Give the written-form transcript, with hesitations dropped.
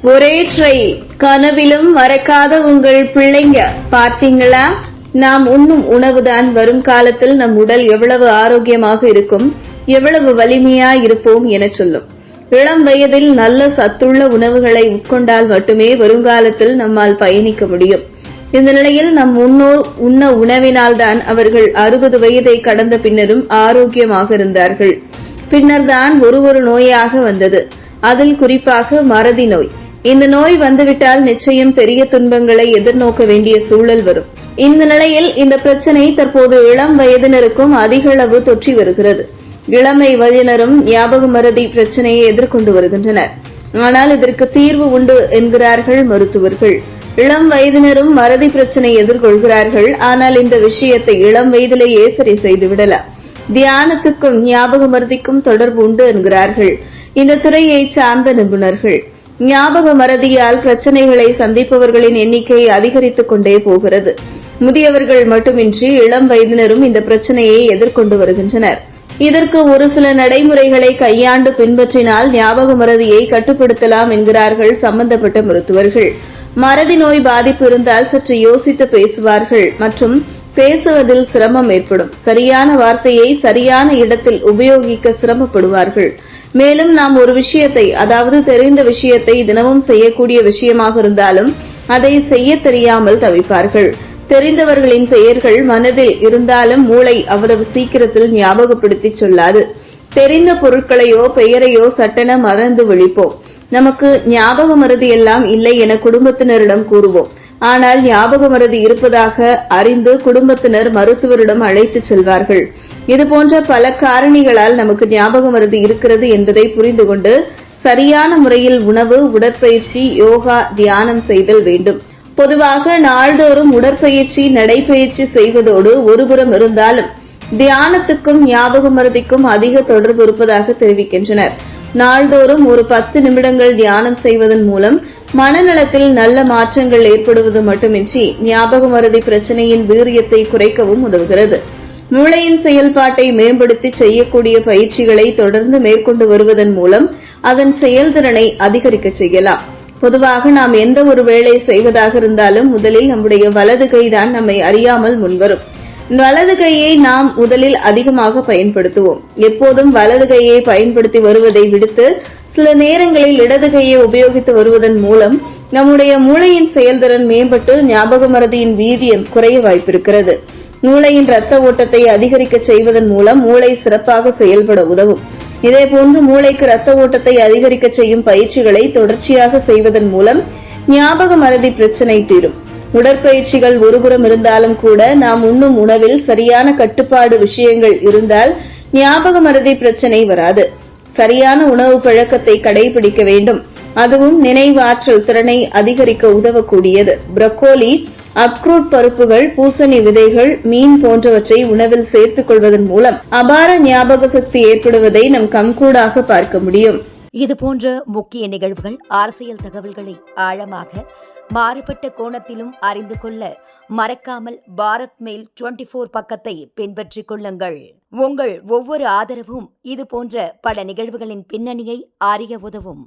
ஒரே ட்ரை கனவிலும் மறக்காத உங்கள் பிள்ளைங்க பார்த்தீங்களா? நாம் உண்ணும் உணவுதான் வரும் காலத்தில் நம் உடல் எவ்வளவு ஆரோக்கியமாக இருக்கும், எவ்வளவு வலிமையா இருப்போம் என சொல்லும். இளம் வயதில் நல்ல சத்துள்ள உணவுகளை உட்கொண்டால் மட்டுமே வருங்காலத்தில் நம்மால் பயணிக்க முடியும். இந்த நிலையில் நம் முன்னோர் உண்ண உணவினால்தான் அவர்கள் 60 வயதை கடந்த பின்னரும் ஆரோக்கியமாக இருந்தார்கள். பின்னர் தான் ஒரு நோயாக வந்தது. அதில் குறிப்பாக மறதி நோய். இந்த நோய் வந்துவிட்டால் நிச்சயம் பெரிய துன்பங்களை எதிர்நோக்க வேண்டிய சூழல் வரும். இந்த நிலையில் இந்த பிரச்சனை தற்போது இளம் வயதினருக்கும் அதிக அளவு தொற்றி வருகிறது. இளமை வயதினரும் ஞாபக மறதி பிரச்சனையை எதிர்கொண்டு வருகின்றனர். ஆனால் இதற்கு தீர்வு உண்டு என்கிறார்கள் மருத்துவர்கள். இளம் வயதினரும் மறதி பிரச்சனை எதிர்கொள்கிறார்கள். ஆனால் இந்த விஷயத்தை இளம் வயதிலேயே சரி செய்து விடலாம். தியானத்துக்கும் ஞாபக மறதிக்கும் தொடர்பு உண்டு என்கிறார்கள் இந்த துறையை சார்ந்த நிபுணர்கள். ஞாபக மறதியால் பிரச்சனைகளை சந்திப்பவர்களின் எண்ணிக்கை அதிகரித்துக் கொண்டே போகிறது. முதியவர்கள் மட்டுமின்றி இளம் வயதினரும் இந்த பிரச்சனையை எதிர்கொண்டு வருகின்றனர். இதற்கு ஒரு சில நடைமுறைகளை கையாண்டு பின்பற்றினால் ஞாபக மறதியை கட்டுப்படுத்தலாம் என்கிறார்கள் சம்பந்தப்பட்ட மருத்துவர்கள். மறதி நோய் பாதிப்பு இருந்தால் சற்று யோசித்து பேசுவார்கள் மற்றும் பேசுவதில் சிரமம் ஏற்படும். சரியான வார்த்தையை சரியான இடத்தில் உபயோகிக்க சிரமப்படுவார்கள். மேலும் நாம் ஒரு விஷயத்தை, அதாவது தெரிந்த விஷயத்தை தினமும் செய்யக்கூடிய விஷயமாக இருந்தாலும் அதை செய்ய தெரியாமல் தவிப்பார்கள். தெரிந்தவர்களின் பெயர்கள் மனதில் இருந்தாலும் மூளை அவ்வளவு சீக்கிரத்தில் ஞாபகப்படுத்தி சொல்லாது. தெரிந்த பொருட்களையோ பெயரையோ சட்டென மறந்து விழிப்போம். நமக்கு ஞாபக மறதி எல்லாம் இல்லை என குடும்பத்தினரிடம் கூறுவோம். ஆனால் ஞாபக மறதி இருப்பதாக அறிந்து குடும்பத்தினர் மருத்துவரிடம் அழைத்துச் செல்வார்கள். இதுபோன்ற பல காரணிகளால் நமக்கு ஞாபக மறதி இருக்கிறது என்பதை புரிந்து கொண்டு சரியான முறையில் உணவு, உடற்பயிற்சி, யோகா, தியானம் செய்தல் வேண்டும். பொதுவாக நாள்தோறும் உடற்பயிற்சி, நடைபயிற்சி செய்வதோடு ஒருபுறம் இருந்தாலும் தியானத்துக்கும் ஞாபக மறதிக்கும் அதிக தொடர்பு இருப்பதாக தெரிவிக்கின்றனர். நாள்தோறும் ஒரு 10 நிமிடங்கள் தியானம் செய்வதன் மூலம் மனநலத்தில் நல்ல மாற்றங்கள் ஏற்படுவது மட்டுமின்றி ஞாபக மறதி பிரச்சனையின் வீரியத்தை குறைக்கவும் உதவுகிறது. மூளையின் செயல்பாட்டை மேம்படுத்தி செய்யக்கூடிய பயிற்சிகளை தொடர்ந்து மேற்கொண்டு வருவதன் மூலம் அதன் செயல்திறனை அதிகரிக்க செய்யலாம். பொதுவாக நாம் எந்த ஒரு வேலை செய்வதாக இருந்தாலும் முதலில் நம்முடைய வலது கைதான் நம்மை அறியாமல் முன்வரும். வலது கையை நாம் முதலில் அதிகமாக பயன்படுத்துவோம். எப்போதும் வலது கையை பயன்படுத்தி வருவதை விடுத்து சில நேரங்களில் இடது கையை உபயோகித்து வருவதன் மூலம் நம்முடைய மூளையின் செயல்திறன் மேம்பட்டு ஞாபக மறதியின் வீரியம் குறைய வாய்ப்பிருக்கிறது. மூளையின் இரத்த ஓட்டத்தை அதிகரிக்க செய்வதன் மூலம் மூளை சிறப்பாக செயல்பட உதவும். இதேபோன்று மூளைக்கு இரத்த ஓட்டத்தை அதிகரிக்க செய்யும் பயிற்சிகளை தொடர்ச்சியாக செய்வதன் மூலம் ஞாபக மறதி பிரச்சனை தீரும். உடற்பயிற்சிகள் ஒருபுறம் இருந்தாலும் கூட நாம் உண்ணும் உணவில் சரியான கட்டுப்பாடு விஷயங்கள் இருந்தால் ஞாபக மறதி பிரச்சனை வராது. சரியான உணவு பழக்கத்தை கடைபிடிக்க வேண்டும். அதுவும் நினைவாற்றல் திறனை அதிகரிக்க உதவக்கூடியது. புரோக்கோலி, அக்ரூட் பருப்புகள், பூசணி விதைகள், மீன் போன்றவற்றை உணவில் சேர்த்துக் கொள்வதன் மூலம் அபார ஞாபக சக்தி ஏற்படுவதை நம் கண்கூடாக பார்க்க முடியும். இதுபோன்ற முக்கிய நிகழ்வுகள், அரசியல் தகவல்களை ஆழமாக மாறுபட்ட கோணத்திலும் அறிந்து கொள்ள மறக்காமல் பாரத் மெயில் 24 பக்கத்தை பின்பற்றிக் கொள்ளுங்கள். உங்கள் ஒவ்வொரு ஆதரவும் இதுபோன்ற பல நிகழ்வுகளின் பின்னணியை அறிய உதவும்.